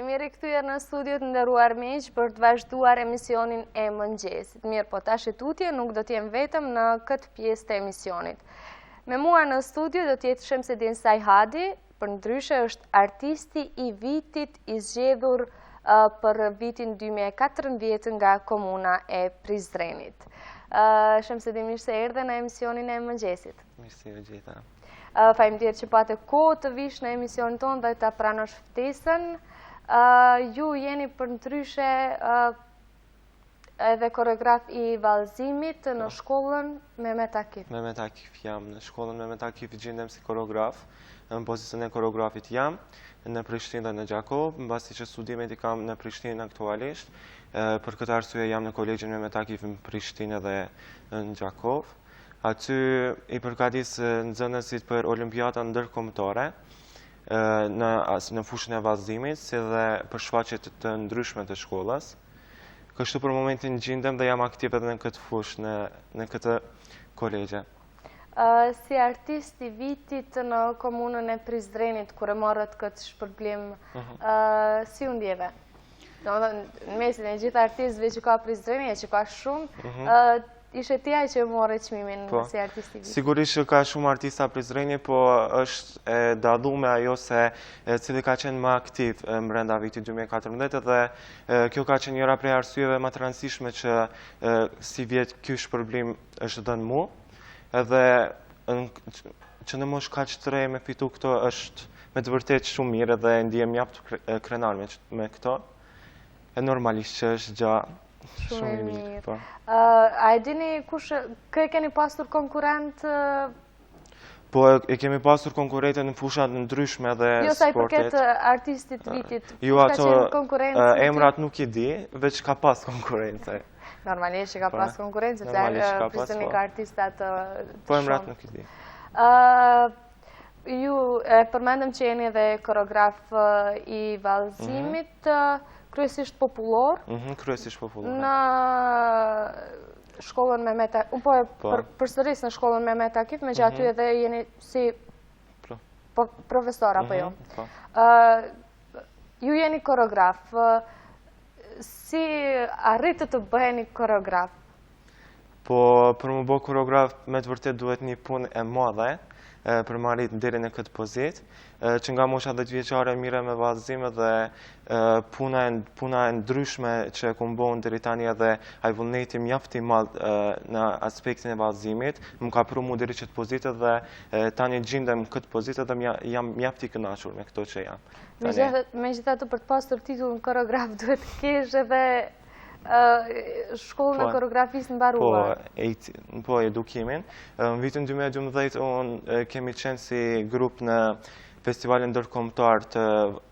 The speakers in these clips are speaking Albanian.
Jemi rikthyer në studiot nderuar miq për të vazhduar emisionin e mëngjesit. Mirë, po tash e tutje nuk do t'jem vetëm në këtë pjesë të emisionit. Me mua në studio do t'jetë Shamsedin Sajhadi, për ndryshe është artisti i vitit i zgjedhur për vitin 2014 nga komuna e Prizrenit. Shamsedin, mirë se erdhe në emisionin e mëngjesit. Mirë se ju gjeta. Faleminderit që pate kohë të vish në emisionin tonë dhe ta pranosh ftesën. Ju jeni për ndryshe edhe koreograf i vallëzimit në shkollën Mehmet Akif. Mehmet Akif jam. Në shkollën Mehmet Akif gjendem si koreograf. Në pozicion e koreografit jam në Prishtinë dhe në Gjakov, mbasi që studimet i kam në Prishtinë aktualisht. Për këtë arsye jam në kolegjin Mehmet Akif në Prishtinë dhe në Gjakov. Aty i përgatis nxënësit për olimpiada ndërkombëtare në fushën e vallëzimit, si dhe për shfaqjet të ndryshme të shkollës. Kështu për momentin gjendem dhe jam aktiv edhe në këtë fushë, në këtë kolegje. Si artist i vitit në komunën e Prizrenit, kur e morët këtë shpërblim, si u ndjeve? Në mesin e gjithë artistëve që ka Prizreni e që ka shumë, ishe ti ai që morë çmimin si artist i vitit? Sigurisht që ka shumë artista Prizreni, po është e dalluar ajo se cili ka qenë më aktiv brenda vitit 2014 dhe kjo ka qenë njëra prej arsyeve më të rëndësishme që si vjet ky shpërblim është dhënë mua. Edhe që në moshë kaq të re me fitu këto është me të vërtetë shumë mirë dhe ndihem mjaft krenar me këto. E normalisht që është gjatë shumë i mirë. A e dini kush, kë e keni pasur konkurrent? Po e kemi pasur konkurrente në fushat ndryshme dhe sportet. Jo sa i përket artistit vitit, jo, kush ka qenë konkurrencë? Emrat nuk i di, veç ka pas konkurrence. Normalisht që ka pas konkurrencë, sepse Prishtinë ka artistat të shumë. Po emrat nuk i di. Ju e përmendëm që jeni edhe koreograf i vallëzimit, kryesisht popullor. Kryesisht popullor. Në shkollën Mehmet Akif, po përsëris në shkollën Mehmet Akif, me që aty edhe jeni si profesor, apo jo? Ju jeni koreograf. Si arritët të bëheni koreograf? Po, për më bë koreograf, me të vërtet duhet një punë e madhe, për më arrit deri në këtë pozitë, që nga mosha 10 vjeçare mire me vallëzime dhe puna e ndryshme që e kom bënë deri tani edhe ai vullneti mjaft i madh në aspektin e vallëzimit, më ka pru mu deri këtë pozitë dhe tani gjendem këtë pozitë dhe jam mjaft i kënaqur me këto që jam. Megjithatë për të pasur titullin koreograf duhet të kesh edhe shkollën e koreografisë mbaruar. Po, edukimin. Në vitin 2012 unë kemi qenë si grup në festivalin ndërkombëtar të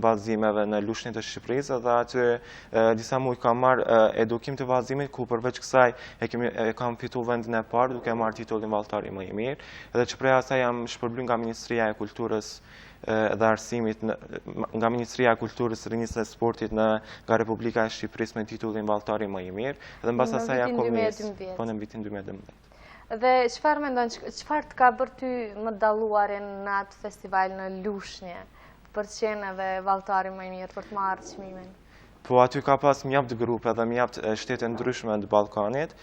vallëzimeve në Lushnjë të Shqipërisë dhe aty disa muaj kam marrë edukim të vallëzimit ku përveç kësaj e kam fituar vendin e parë duke marrë titullin vallëtari më i mirë dhe që prej asaj jam shpërblyr nga Ministria e Kulturës dhe Arsimit, nga Ministria e Kulturës, Rinisë dhe Sportit nga Republika e Shqipërisë me titullin vallëtari më i mirë dhe mbas asaj në vitin 2012. Dhe çfarë mendon, çfarë të ka bërë ty më dalluarin në atë festival në Lushnjë për të qenë edhe vallëtari më i mirë, për të marrë çmimin? Po aty ka pas mjaft grupe dhe mjaft shtete ndryshme të Ballkanit,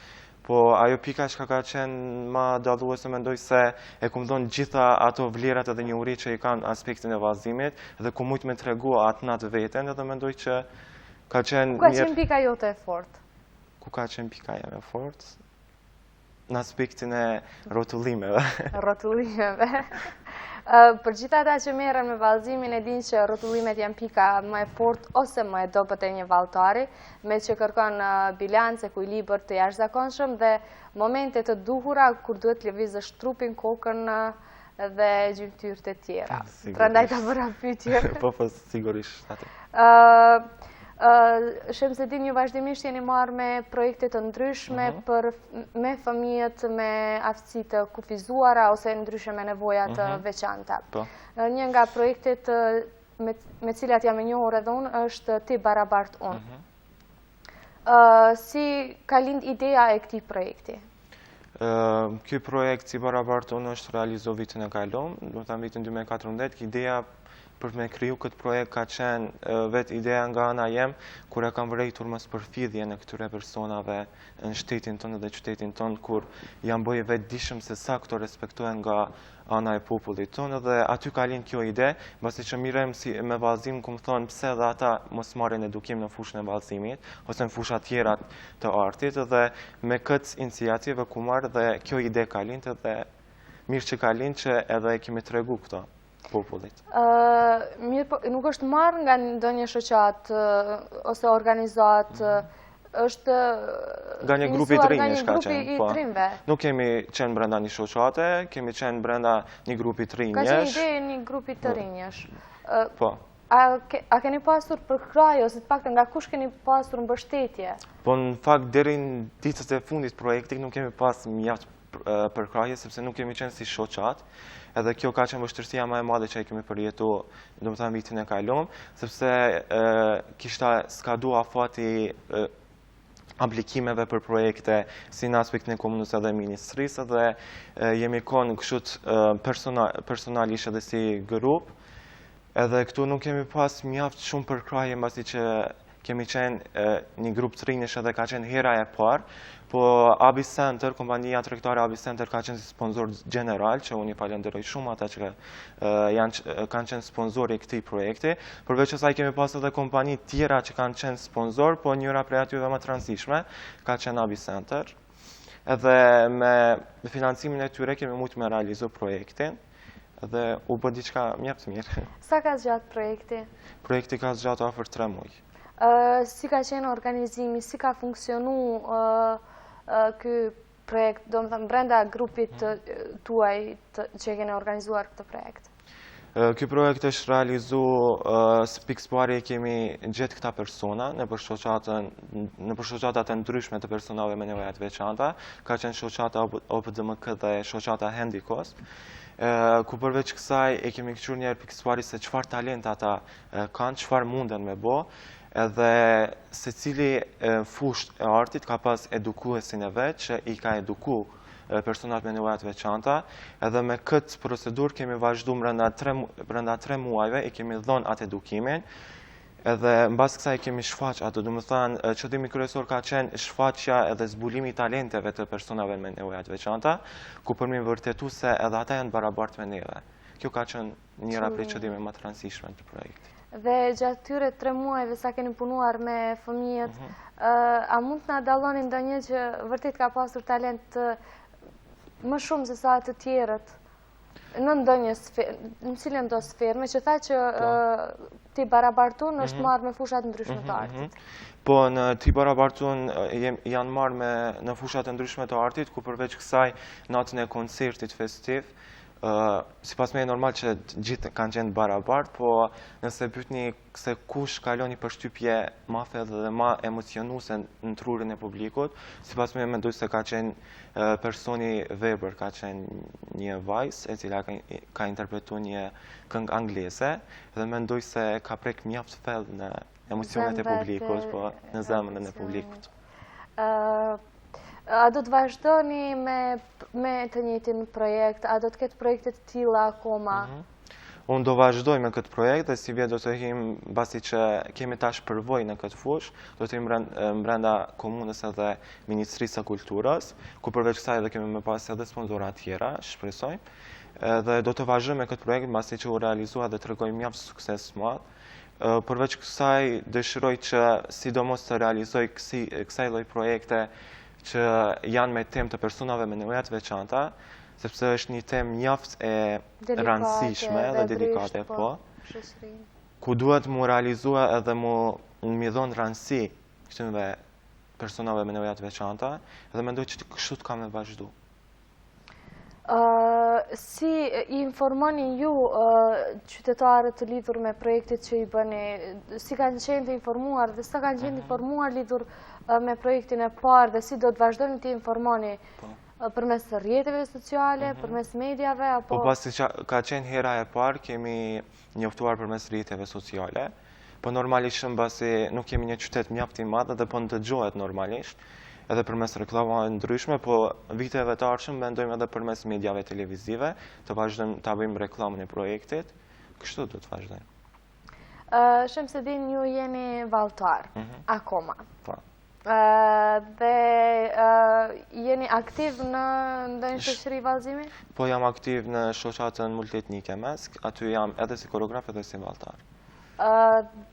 po ajo pika që ka qenë më dalluese mendoj se e kom dhënë gjitha ato vlerat edhe njohuri që i kanë aspektin e vallëzimit dhe ku mujt me tregu atë natë veten edhe mendoj që ka qenë mirë. Ku ka qenë pika jote e fortë? Ku ka qenë pika jam e fortë? Në aspektin e rrotullimeve. Rrotullimeve. Për gjitha ata që merren me vallëzimin e dinë që rrotullimet janë pika më e fortë ose më e dobët e një vallëtari, me që kërkon bilance, ekuilibër të jashtëzakonshëm dhe momente të duhura kur duhet të lëvizësh trupin, kokën dhe gjymtyrët e tjera. Prandaj ta bëra pyetje. Po, sigurisht atë. Shamsedin, ju vazhdimisht jeni marrë me projekte të ndryshme me fëmijët me aftësi të kufizuara ose ndryshe me nevoja të veçanta. Një nga projektet me cilat jam e njohur edhe unë është Ti barabart unë. Si ka lind ideja e këtij projekti? Ky projekt Ti barabart unë është realizuar vitin e kaluar, do të thënë vitin 2014, ideja për me kriju këtë projekt ka qenë vetë ideja nga ana jem, kur e kam vërejtur më përfidhje në këtyre personave në shtetin tonë dhe qytetin tonë, kur jam bëjë vetë dishëm se sa këto respektohen nga ana e popullit tonë, dhe aty ka lind kjo ide, basi që mirem si me vallëzim, ku më thonë pse dhe ata mos marrin edukim në fushën e vallëzimit, ose në fushat tjera të artit, dhe me këtë iniciativë ku marrë dhe kjo ide ka lind, dhe mirë që ka lind që edhe kemi tregu këto popullit. Mirë, po, nuk është marrë nga ndonjë shoqat ose organizat, është nga një grupi të rinjësh ka qenë, po. Nuk kemi qenë brenda një shoqate, kemi qenë brenda një grupi të rinjësh. Ka qenë ide një grupi të rinjësh. Po. A keni pasur përkrahje, ose të paktën nga kush keni pasur mbështetje? Po në fakt deri në ditët e fundit projektit nuk kemi pas mjaft përkrahje, sepse nuk kemi qenë si shoqat, edhe kjo ka qenë vështirësia më e madhe që e kemi përjetu, do të thënë vitin e kalon, sepse kishta skadu afati aplikimeve për projekte si në aspektin e komunës edhe ministrisë, dhe jemi konë këshut personalisht edhe si grup, edhe këtu nuk kemi pas mjaft shumë përkrahje, mbasi që kemi qenë një grup të rinjësh edhe ka qenë hera e parë, po Abi Center, kompania tregtare Abi Center ka qenë si sponsor general, që unë i falenderoj shumë ata që kanë qenë sponsori këtij projekti. Përveç asaj kemi pas edhe kompani tjera që kanë qenë sponsor, po njëra prej atyre më të rëndësishme ka qenë Abi Center. Edhe me financimin e tyre kemi mujtë me realizu projektin, dhe u bë diçka mjaft mirë. Sa ka zgjatë projekti? Projekti ka zgjatë afër 3 muaj. Si ka qenë organizimi, si ka funksionu ky projekt, do më thëmë, brenda grupit tuaj që kene organizuar këtë projekt? Ky projekt është realizu, së pikëpari kemi gjetë këta persona në shoqatat e ndryshme të personave me nevoja të veçanta, ka qenë shoqata OPDMK dhe shoqata Hendikos, ku përveç kësaj e kemi këqur njerë pikëpari se çfarë talent ata kanë, çfarë munden me bo, edhe se cili fushë e artit ka pas edukuesin e vetë që i ka eduku personat me nevojat veçanta, edhe me këtë procedur kemi vazhdu brenda 3 muajve, i kemi dhënë atë edukimin, edhe mbas kësaj kemi shfaq ato, do të thënë qëllimi kryesor ka qenë shfaqja edhe zbulimi i talenteve të personave me nevojat veçanta, ku për mi vërtetu se edhe ata janë barabartë me neve. Kjo ka qenë njëra prej qëllime më të rëndësishme të projektit. Dhe gjatë tyre 3 muajve sa keni punuar me fëmijët, a mund të na dalloni ndonjë që vërtet ka pasur talent më shumë se sa të tjerët në ndonjë sferë, në cilën do sferë, me që tha që ti barabartun është marrë me fushat ndryshme të artit. Po, në ti barabartun janë marrë në fushat ndryshme të artit, ku përveç kësaj natën e koncertit festiv, si pas me e normal që gjithë kanë qenë barabart, po nëse pyetni se kush kalon një përshtypje ma thellë dhe ma emocionuese në trurin e publikut, si pas me mendoj se ka qenë personi Weber, ka qenë një vajzë e cila ka interpretu një këngë angleze, dhe mendoj se ka prek mjaft thellë në emocionet e publikut, po në zemrën e publikut. A do të vazhdoni me të njëjtin projekt? A do të ketë projekte të tilla akoma? Unë do vazhdoj me këtë projekt, dhe si vjet do të him, basi që kemi tash përvojë në këtë fushë, do të him brenda komunës edhe Ministrisë së Kulturës, ku përveç kësaj edhe kemi me pas edhe sponsora tjera, shpresoj, dhe do të vazhdoj me këtë projekt, basi që u realizua dhe tregoj mjaft sukses të madh. Përveç kësaj dëshiroj që sidomos të realizoj kësaj lloj projekte që janë me temë të personave me nevojat veçanta, sepse është një temë mjaft e rëndësishme dhe delikate, po, ku duhet mu realizua edhe mu dhënë rëndësi këtyre personave me nevojat veçanta, dhe mendoj që kështu të kam me vazhdu. Si i informoni ju qytetarët të lidhur me projektit që i bëni, si kanë qenë të informuar dhe sa kanë qenë të informuar lidhur me projektin e parë, dhe si do të vazhdoni të informoni përmes rrjeteve sociale, përmes mediave, apo... Po pasi ka qenë hera e parë, kemi njoftuar përmes rrjeteve sociale, po normalisht basi nuk kemi një qytet mjaft i madh dhe po ndëgjohet normalisht, edhe përmes reklamave ndryshme, po viteve të ardhshme mendojmë edhe përmes mediave televizive, të vazhdojmë ta bëjmë reklamën e projektit, kështu do të vazhdojmë. Shamsedin, ju jeni valltar, akoma. Po. Dhe jeni aktiv në ndonjë shoqëri vallëzimi? Po jam aktiv në shoqatën multietnike Mesk, aty jam edhe si koreograf edhe si valltar.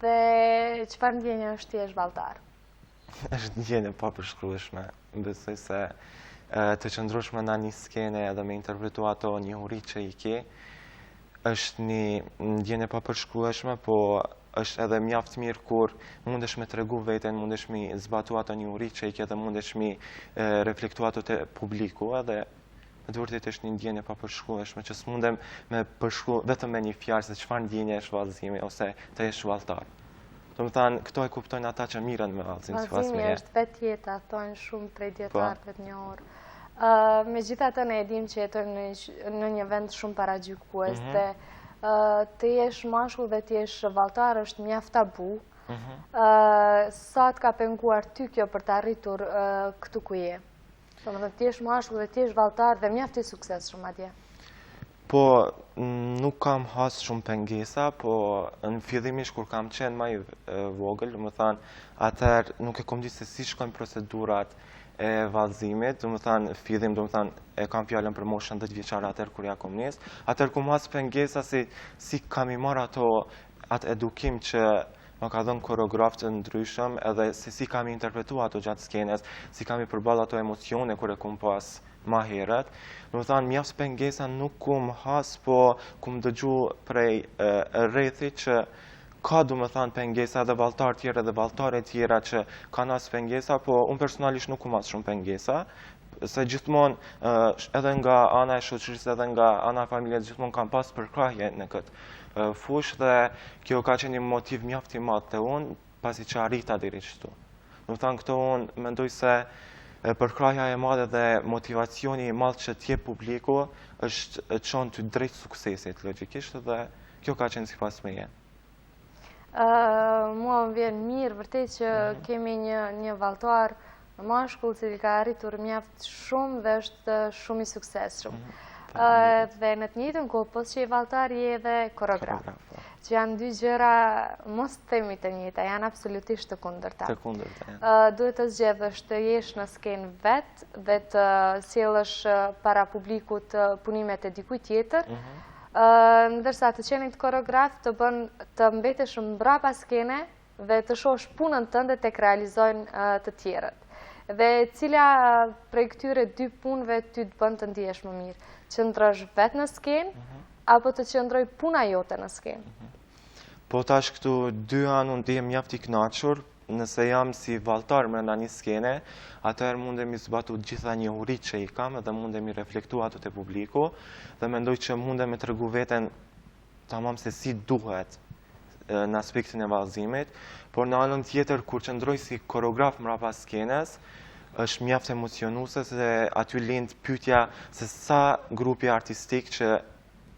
Dhe çfarë ndjenja është ti je valltar? Është ndjenje pa përshkrueshme. Besoj se të qëndrosh në një skene edhe me interpretu ato njohuri që i ke, është një ndjenje pa përshkrueshme, po është edhe mjaft mirë kur mundesh me tregu veten, mundesh mi zbatu ato njohuri që i ke dhe mundesh mi reflektu ato te publiku, edhe në të vërtetë është një ndjenje pa përshkrueshme që s'mundem me përshkru vetëm me një fjalë se çfarë ndjenje është vallëzimi ose të jesh valltar. Do të thënë, këto e kuptojnë ata që mirën me vallëzim sipas meje. Vallëzimi është vetjeta, thonë shumë prej dietarëve të njohur. Megjithatë ne e dim që jetojmë në një vend shumë paragjykues dhe të jesh mashkull dhe të jesh valltar është mjaft tabu. Sa të ka penguar ty kjo për të arritur këtu ku je? Domethënë të jesh mashkull dhe të jesh valltar dhe mjaft i suksesshëm atje. Po, nuk kam has shumë pengesa, po në fillimisht kur kam qenë më i vogël, do të thënë, atëherë nuk e kom ditë se si shkojnë procedurat e vallëzimit, do të thënë, fillim, do të thënë, e kam fjalën për moshën 10 vjeçare atëherë kur ja kom nis. Atëherë kom has pengesa si kam i marr atë edukim që më ka dhënë koreograf të ndryshëm, edhe se si kam i interpretu ato gjatë skenes, si kam i përballë ato emocione kur e kom pas ma herët. Do të thënë, mjaft pengesa nuk kum has, po kum dëgju prej rrethit që ka, do të thënë, pengesa edhe valltar tjerë edhe valltare tjera që kanë as pengesa, po unë personalisht nuk kum as shumë pengesa, se gjithmonë edhe nga ana e shoqërisë edhe nga ana e familjes gjithmonë kam pas përkrahje në këtë fushë dhe kjo ka qenë një motiv mjaft i madh te unë pasi që arrita deri këtu. Do të thënë, këto unë mendoj se përkrahja e madhe dhe motivacioni i madh që t'jep publiku është çon ty drejt suksesit logjikisht dhe kjo ka qenë sipas meje. Mua më vjen mirë vërtet që kemi një valltar mashkull i ka arritur mjaft shumë dhe është shumë i suksesshëm. Dhe në të njëjtën kohë, pas që i valltar je edhe koreograf. Që janë dy gjëra, mos themi të njëjta, janë absolutisht të kundërta. Të kundërta, ja. Duhet të zgjedhësh të jesh në skenë vetë dhe të sjellësh para publikut punimet e dikujt tjetër, ndërsa të qenit koreograf të bën të mbetesh mbrapa skene dhe të shohësh punën tënde tek realizojnë të tjerët. Dhe cila prej këtyre dy punëve ty të bën të ndihesh më mirë? Qëndrosh vetë në skenë apo të qëndroj puna jote në skenë? Po tash këtu dy anë unë ndihem mjaft i kënaqur, nëse jam si valltar brenda një skene, atëherë mundem i zbatu gjitha njohuritë që i kam dhe mundem i reflektu ato te publiku dhe mendoj që mundem me tregu veten tamam se si duhet në aspektin e vallëzimit, por në anën tjetër kur qëndroj si koreograf mbrapa skenes, është mjaft emocionuese se aty lind pyetja se sa grupi artistik që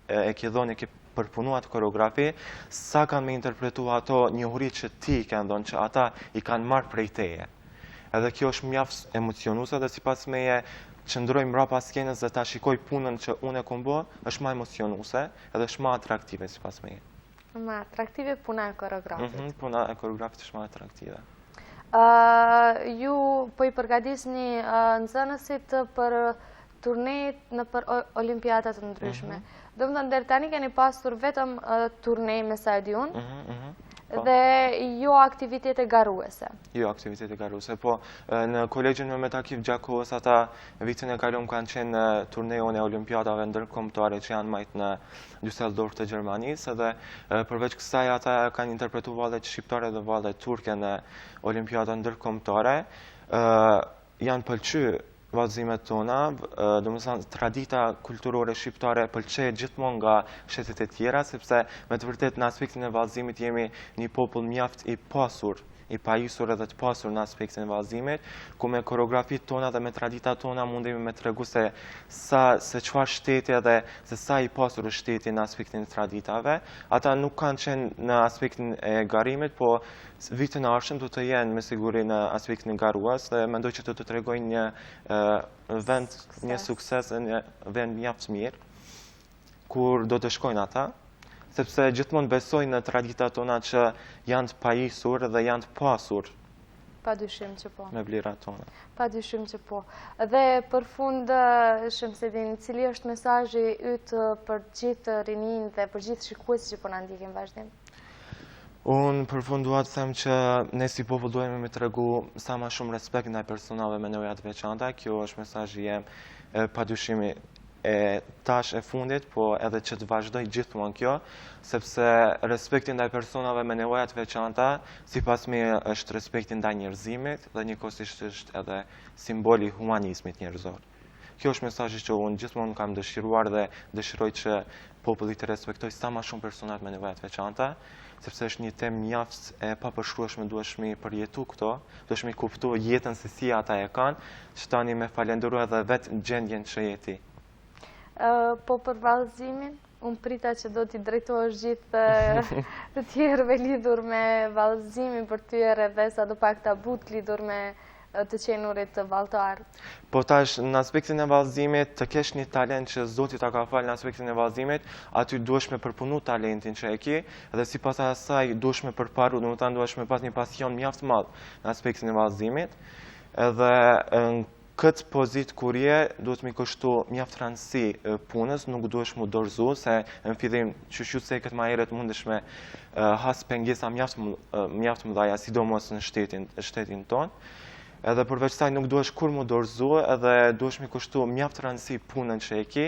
e ke dhënë e ke përpunuar atë koreografi, sa kanë me interpretu ato njohuritë që ti i kanë dhënë, që ata i kanë marrë prej teje. Edhe kjo është mjaft emocionuese dhe sipas meje qëndroj mbrapa skenës dhe ta shikoj punën që unë e kom bë, është më emocionuese edhe është më atraktive sipas meje. Më atraktive puna e koreografit. Puna e koreografit është më atraktive. Ju po i përgatisni nxënësit për turnet në për olimpiadat të ndryshme. Do më thënë, deri tani keni pasur vetëm turnej me sa e di unë, dhe jo aktivitete garuese. Jo aktivitete garuese, po në kolegjin me Metakif Gjakovës ata vitin e kalum kanë qenë në turnejon e olimpiadave ndërkombëtare që janë majt në Düsseldorf të Gjermanisë dhe përveç kësaj ata kanë interpretu vallet shqiptare dhe vallet turke në olimpiada ndërkombëtare. Janë pëlqy vallëzimet tona, do të thënë tradita kulturore shqiptare pëlqejet gjithmonë nga shtetet e tjera, sepse me të vërtetë në aspektin e vallëzimit jemi një popull mjaft i pasur, i pajisur edhe të pasur në aspektin e vallëzimit, ku me koreografit tona dhe me traditat tona mundemi me tregu se çfarë shteti edhe se sa i pasur është shteti në aspektin e traditave. Ata nuk kanë qenë në aspektin e garimit, po vitin e ardhshëm do të jenë me siguri në aspektin e garues dhe mendoj që do të tregojnë një vend, një sukses, një vend mjaft mirë, kur do të shkojnë ata, sepse gjithmonë besoj në traditat tona që janë të pajisur dhe janë të pasur Padyshim që po. me vlerat tona. Padyshim që po. Dhe për fund, Shamsedin, cili është mesazhi yt për gjithë rinin dhe për gjithë shikuesit që po na ndjekin vazhdim? Unë për fund dua të them që ne si popull duhemi me tregu sa më shumë respekt ndaj personave me nevoja të veçanta. Kjo është mesazhi jem padyshimi e tash e fundit, po edhe që të vazhdoj gjithmonë kjo, sepse respekti ndaj personave me nevoja të veçanta, sipas meje është respekti ndaj njerëzimit dhe njëkohësisht është edhe simboli i humanizmit njerëzor. Kjo është mesazhi që unë gjithmonë kam dëshiruar dhe dëshiroj që populli të respektoj sa më shumë personat me nevoja të veçanta, sepse është një temë mjaft e papërshkrueshme, duheshmi përjetu këto, duheshmi kuptu jetën se si ata e kanë, që tani me falenderu edhe vetë gjendjen që jeti. Po për vallëzimin, unë prita që do t'i drejtohesh gjithë të tjerëve lidhur me vallëzimin për tyre dhe sa do pak tabut lidhur me të qenurit vallëtar. Po tash në aspektin e vallëzimit, të kesh një talent që Zoti ta ka falë në aspektin e vallëzimit, aty duhesh me përpunu talentin që e ke dhe sipas asaj duhesh me përparu, domethënë duhesh me pas një pasion mjaft madh në aspektin e vallëzimit. Edhe këtë pozit kur je, duhet mi kushtu mjaft rëndësi punës, nuk duhesh mu dorëzu, se në fillim që se këtë ma herët mundesh me has pengesa mjaft mëdhaja, sidomos në shtetin tonë. Edhe përveç saj nuk duhesh kur mu dorëzu, edhe duhesh mi kushtu mjaft rëndësi punën që e ki,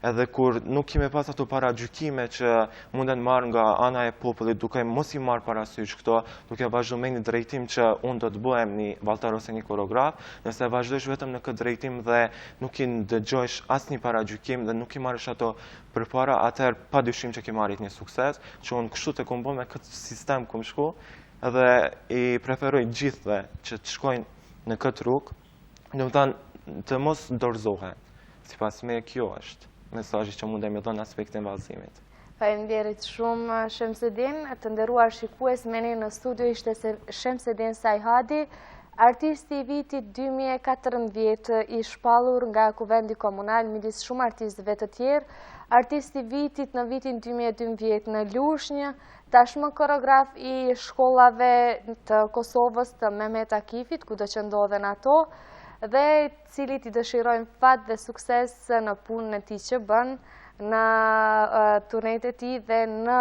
edhe kur nuk kime pas ato paragjykime që munden marrë nga ana e popullit, duke mos i marrë parasysh këto, duke vazhdu me një drejtim që unë do të bëhem një vallëtar ose një koreograf, nëse vazhdojsh vetëm në këtë drejtim dhe nuk i dëgjojsh as një paragjykim dhe nuk i marrësh ato përpara, atëherë pa dyshim që ki marrit një sukses, që unë kështu të kom bë me këtë sistem kom shku, edhe i preferoj gjithve që të shkojnë në këtë rrugë, domethënë të mos dorëzohen. Sipas me kjo është mesazhi që mundem të dhënë në aspektin e vallëzimit. Faleminderit shumë Shamsedin, të nderuar shikues, me ne në studio ishte Shamsedin Sajhadi, artisti i vitit 2014 i shpallur nga Kuvendi Komunal midis shumë artistëve të tjerë, artisti i vitit në vitin 2012 në Lushnjë, tashmë koreograf i shkollave të Kosovës të Mehmet Akifit, ku do që ndodhen ato, dhe cilit i dëshirojmë fat dhe sukses në punën e tij që bën, në turnet e tij dhe në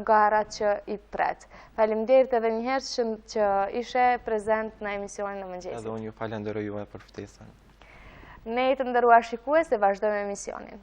garat që i pret. Faleminderit edhe një herë që ishe prezent në emisionin e mëngjesit. Edhe unë ju falenderoj juve për ftesën. Ne të nderuar shikues e vazhdojmë emisionin.